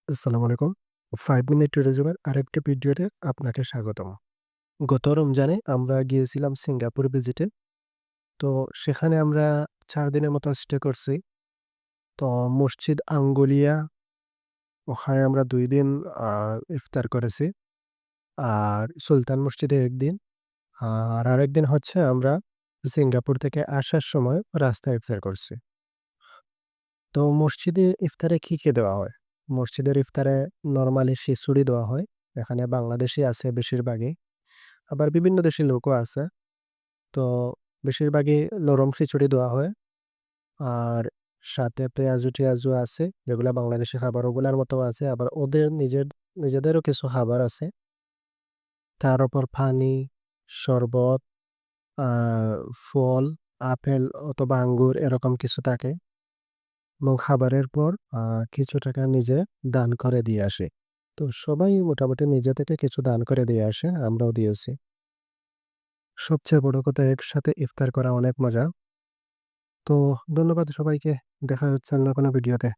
আসসালামু আলাইকুম। 5 মিনিট ট্যুরিজমের আরেকটি ভিডিওতে আপনাকে স্বাগতম। গত রমজানে আমরা গিয়েছিলাম সিঙ্গাপুর ভিজিটে। তো সেখানে আমরা ৪ দিনের মতো স্টে করছি। তো মসজিদ আঙ্গুলিয়া ওখানে আমরা ২ দিন আ ইফতার করেছি। আর সুলতান মসজিদে ১ দিন। আর আরেকদিন হচ্ছে আমরা সিঙ্গাপুর থেকে আসার সময় রাস্তায় ইফতার করছি। তো মসজিদে ইফতারে কি দেওয়া হয়? মসজিদের ইফতারে নরমালি খিচুড়ি দেওয়া হয়। এখানে বাংলাদেশী আছে বেশিরভাগই। আবার বিভিন্ন দেশের লোকও আছে। তো বেশিরভাগই নরম খিচুড়ি দেওয়া হয়। আর সাথে পেঁয়াজু-টেয়াজু আছে, যেগুলা বাংলাদেশী খাবার ওগুলার মতো আছে। আবার ওদের নিজেদেরও কিছু খাবার আছে। তার উপর পানি, শরবত, আ ফল, আপেল অথবা আঙ্গুর এরকম কিছু থাকে। এবং খাবারের পর কিছু টাকা নিজে দান করে দিয়ে আসে। তো সবাই মোটামুটি নিজে থেকে কিছু দান করে দিয়ে আসে, আমরাও দিয়েছি। সবচেয়ে বড় কথা একসাথে ইফতার করা অনেক মজা। তো ধন্যবাদ সবাইকে। দেখা হচ্ছে অন্য কোনো ভিডিওতে।